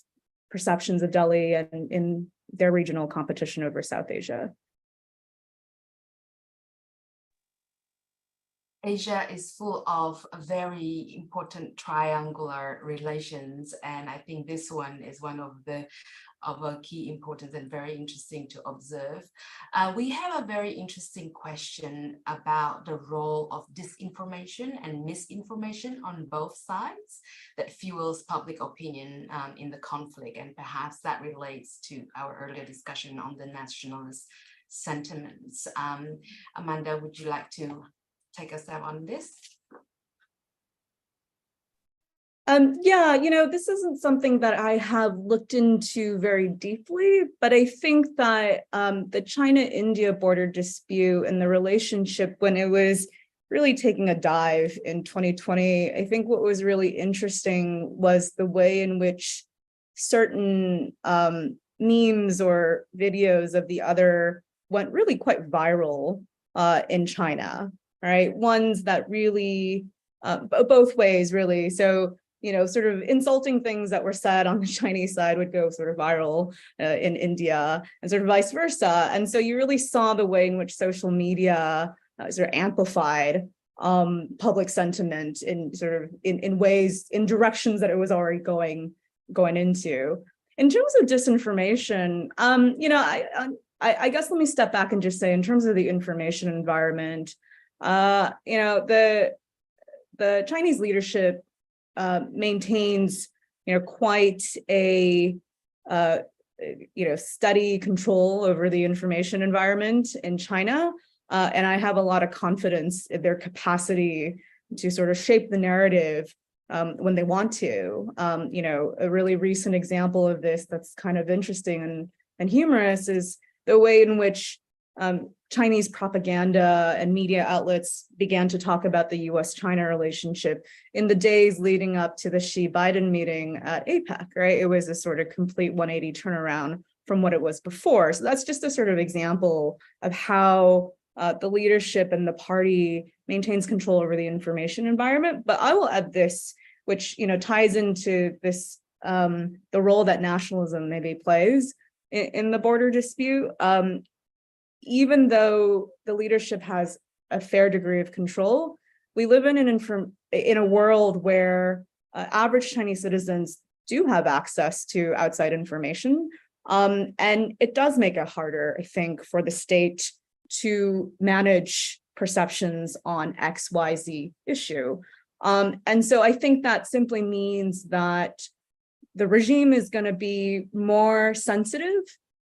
perceptions of Delhi and in their regional competition over South Asia. Asia is full of very important triangular relations, and I think this one is one of a key importance and very interesting to observe. We have a very interesting question about the role of disinformation and misinformation on both sides that fuels public opinion in the conflict, and perhaps that relates to our earlier discussion on the nationalist sentiments. Amanda, would you like to take us down on this? Yeah, this isn't something that I have looked into very deeply, but I think that the China-India border dispute and the relationship when it was really taking a dive in 2020, I think what was really interesting was the way in which certain memes or videos of the other went really quite viral in China, right? Ones that really, both ways really. So, sort of insulting things that were said on the Chinese side would go sort of viral in India and sort of vice versa. And so you really saw the way in which social media sort of amplified public sentiment in sort of in ways, in directions that it was already going into. In terms of disinformation, I guess let me step back and just say, in terms of the information environment, the Chinese leadership maintains, quite a, steady control over the information environment in China. And I have a lot of confidence in their capacity to sort of shape the narrative when they want to. A really recent example of this that's kind of interesting and humorous is the way in which Chinese propaganda and media outlets began to talk about the US-China relationship in the days leading up to the Xi-Biden meeting at APEC, right? It was a sort of complete 180 turnaround from what it was before. So that's just a sort of example of how the leadership and the party maintains control over the information environment. But I will add this, which ties into this, the role that nationalism maybe plays in the border dispute. Even though the leadership has a fair degree of control, we live in a world where average Chinese citizens do have access to outside information. And it does make it harder, I think, for the state to manage perceptions on XYZ issue. And so I think that simply means that the regime is going to be more sensitive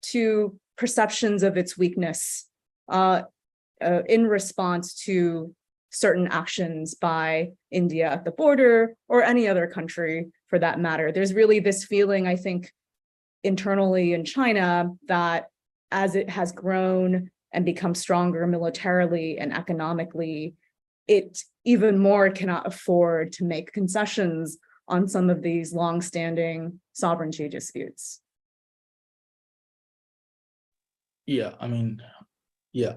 to perceptions of its weakness in response to certain actions by India at the border or any other country for that matter. There's really this feeling, I think, internally in China that as it has grown and become stronger militarily and economically, it even more cannot afford to make concessions on some of these long-standing sovereignty disputes. Yeah,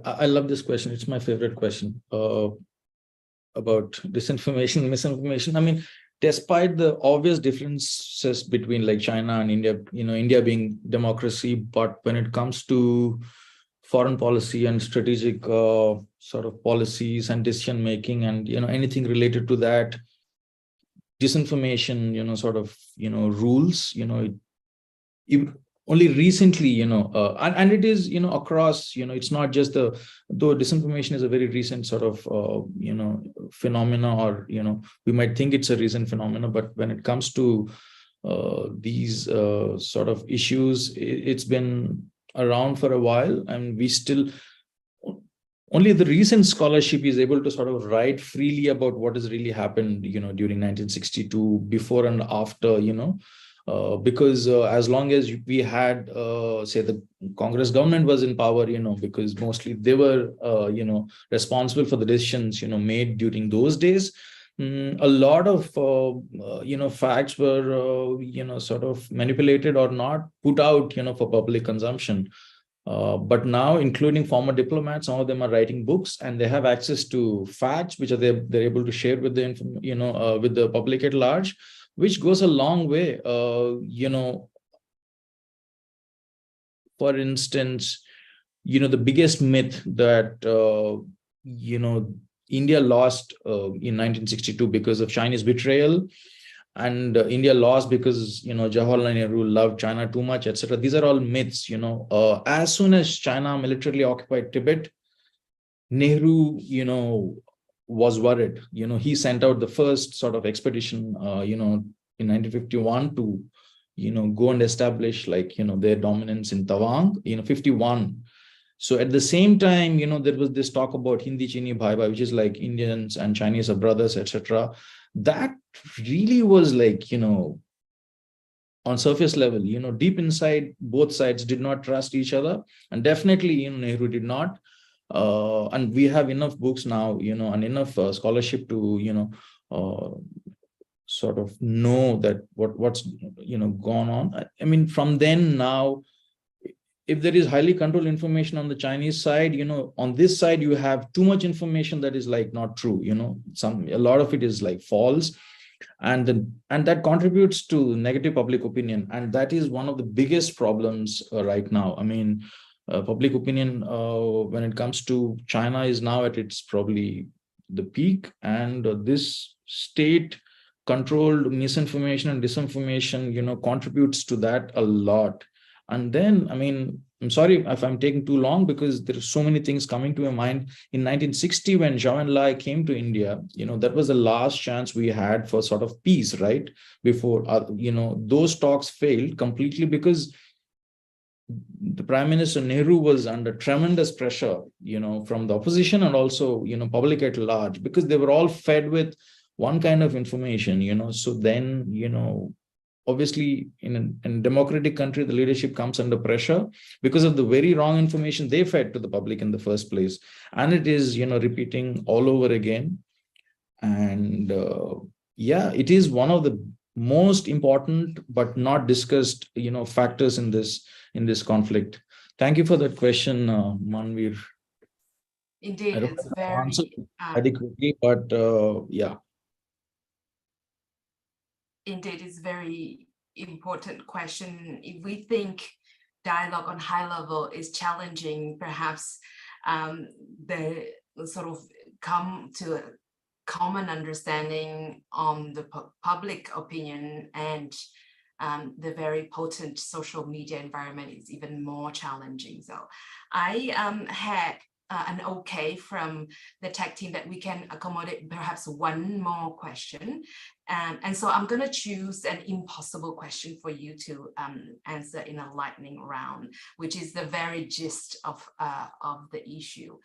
I love this question. It's my favorite question about disinformation and misinformation. Despite the obvious differences between like China and India, India being democracy, but when it comes to foreign policy and strategic sort of policies and decision making and anything related to that, disinformation rules, only recently, and it is, across, it's not just though disinformation is a very recent sort of, phenomena, or, we might think it's a recent phenomena, but when it comes to these sort of issues, it's been around for a while, and we still, only the recent scholarship is able to sort of write freely about what has really happened, during 1962, before and after, because as long as we had, say, the Congress government was in power, because mostly they were, responsible for the decisions, made during those days. A lot of, facts were, sort of manipulated or not put out, for public consumption. But now, including former diplomats, some of them are writing books, and they have access to facts, which are they're able to share with the with the public at large, which goes a long way. For instance, the biggest myth that India lost in 1962 because of Chinese betrayal, and India lost because Jawaharlal Nehru loved China too much, etc. These are all myths. As soon as China militarily occupied Tibet, Nehru was worried. He sent out the first sort of expedition in 1951 to go and establish their dominance in Tawang, 51. So at the same time, there was this talk about Hindi Chini Bhai Bhai, which is like Indians and Chinese are brothers, etc. That really was on surface level, deep inside, both sides did not trust each other. And definitely, Nehru did not. And we have enough books now, and enough scholarship to, sort of know that what's, gone on. I mean, from then now, if there is highly controlled information on the Chinese side, on this side, you have too much information that is not true, a lot of it is false. And that contributes to negative public opinion. And that is one of the biggest problems right now. I mean, public opinion when it comes to China is now at its probably the peak. And this state controlled misinformation and disinformation, contributes to that a lot. And then, I mean, I'm sorry if I'm taking too long, because there are so many things coming to my mind. In 1960, when Zhou Enlai came to India, that was the last chance we had for sort of peace, right? Before, those talks failed completely because the Prime Minister Nehru was under tremendous pressure, from the opposition and also, public at large, because they were all fed with one kind of information, so then, obviously in a democratic country, the leadership comes under pressure because of the very wrong information they fed to the public in the first place. And it is, repeating all over again. And yeah, it is one of the most important but not discussed, factors in this conflict. Thank you for that question, Manveer. Indeed, I don't it's know if I very answered adequately, but yeah. Indeed, it's very important question. If we think dialogue on high level is challenging, perhaps the sort of come to a common understanding on the public opinion and the very potent social media environment is even more challenging. So I had an okay from the tech team that we can accommodate perhaps one more question. And so I'm going to choose an impossible question for you to answer in a lightning round, which is the very gist of the issue.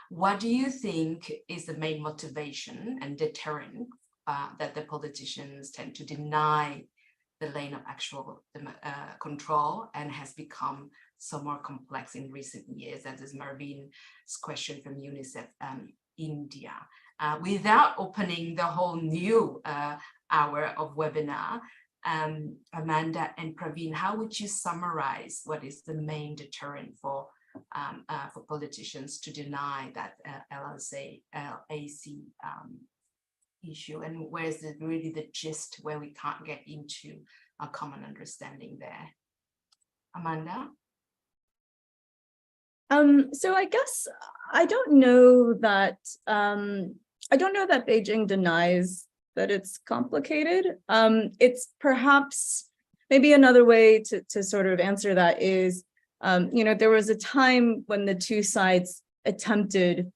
What do you think is the main motivation and deterrent that the politicians tend to deny the lane of actual control and has become so more complex in recent years? That is Marvin's question from UNICEF India. Without opening the whole new hour of webinar, Amanda and Praveen, how would you summarize what is the main deterrent for politicians to deny that LAC issue, and where's really the gist where we can't get into a common understanding there? Amanda? So I guess I don't know that Beijing denies that it's complicated. It's perhaps maybe another way to sort of answer that is, there was a time when the two sides attempted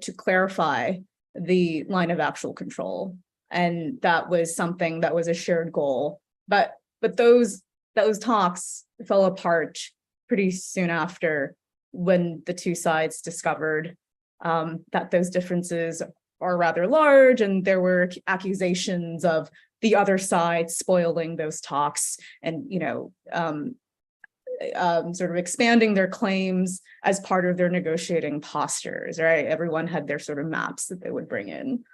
to clarify the line of actual control, and that was something that was a shared goal. But those talks fell apart pretty soon after, when the two sides discovered that those differences are rather large, and there were accusations of the other side spoiling those talks and sort of expanding their claims as part of their negotiating postures, right? Everyone had their sort of maps that they would bring in.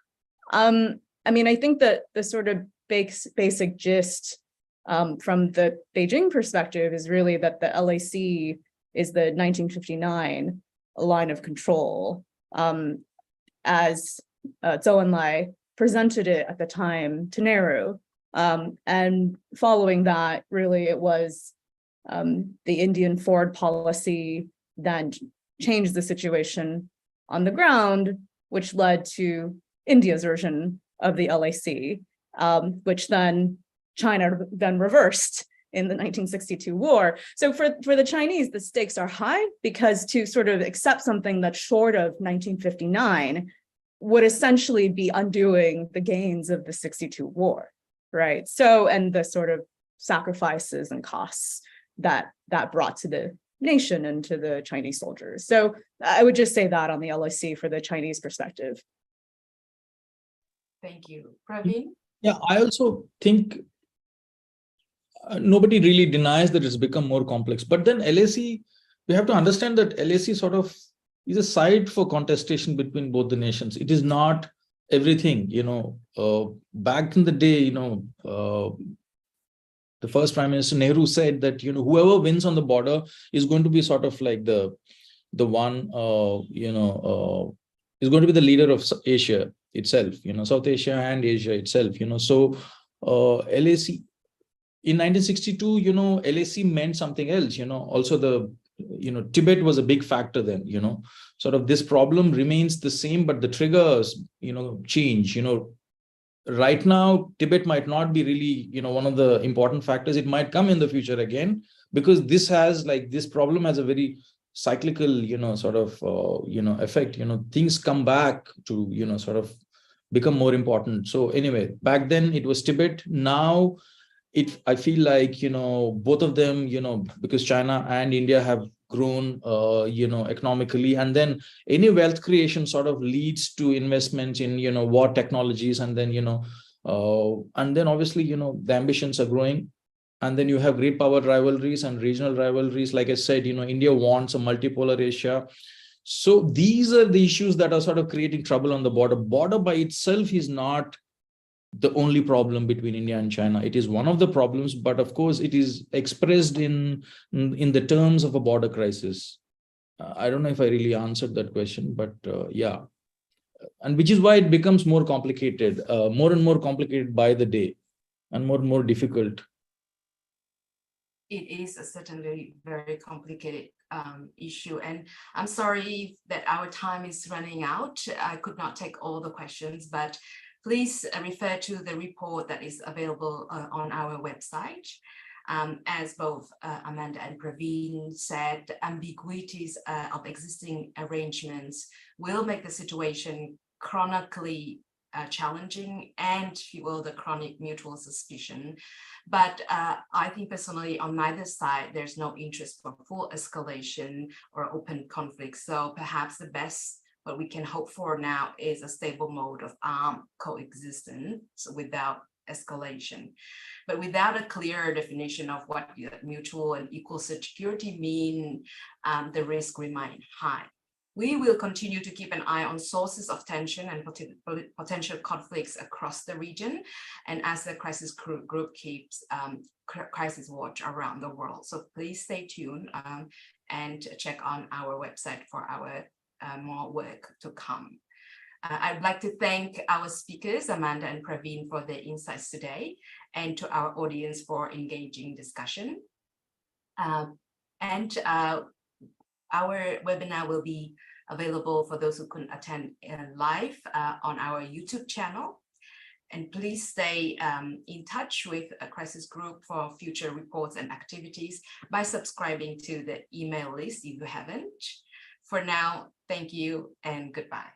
I mean, I think that the sort of basic gist from the Beijing perspective is really that the LAC is the 1959 line of control, as Zhou Enlai presented it at the time to Nehru. And following that, really, it was the Indian forward policy that changed the situation on the ground, which led to India's version of the LAC, which then China then reversed in the 1962 war. So for the Chinese, the stakes are high, because to sort of accept something that's short of 1959 would essentially be undoing the gains of the 62 war, right? So, and the sort of sacrifices and costs that brought to the nation and to the Chinese soldiers. So I would just say that on the LAC for the Chinese perspective. Thank you. Praveen? Yeah, I also think nobody really denies that it's become more complex. But then LAC, we have to understand that LAC sort of is a site for contestation between both the nations. It is not everything, back in the day, the first Prime Minister Nehru said that, whoever wins on the border is going to be sort of like the one, is going to be the leader of Asia itself, South Asia and Asia itself, So LAC, in 1962, LAC meant something else, also Tibet was a big factor then, sort of this problem remains the same, but the triggers, change, right now, Tibet might not be really, one of the important factors. It might come in the future again, because this problem has a very cyclical, sort of, effect, things come back to, sort of become more important. So anyway, back then it was Tibet. Now, I feel like, both of them, because China and India have grown, economically, and then any wealth creation sort of leads to investments in, war technologies, and then, obviously, the ambitions are growing. And then you have great power rivalries and regional rivalries. Like I said, India wants a multipolar Asia. So these are the issues that are sort of creating trouble on the border. Border by itself is not the only problem between India and China. It is one of the problems, but of course it is expressed in the terms of a border crisis. I don't know if I really answered that question, but yeah. And which is why it becomes more complicated, more and more complicated by the day, and more difficult. It is a certainly very complicated issue, and I'm sorry that our time is running out. I could not take all the questions, but please refer to the report that is available on our website. As both Amanda and Praveen said, ambiguities of existing arrangements will make the situation chronically challenging and fuel the chronic mutual suspicion. But I think personally on neither side, there's no interest for full escalation or open conflict. So perhaps the best what we can hope for now is a stable mode of armed coexistence without escalation. But without a clear definition of what mutual and equal security mean, the risk remains high. We will continue to keep an eye on sources of tension and potential conflicts across the region, and as the crisis group keeps crisis watch around the world. So please stay tuned and check on our website for our more work to come. I'd like to thank our speakers, Amanda and Praveen, for their insights today, and to our audience for engaging discussion. Our webinar will be available for those who couldn't attend live on our YouTube channel. And please stay in touch with a crisis group for future reports and activities by subscribing to the email list if you haven't. For now, thank you and goodbye.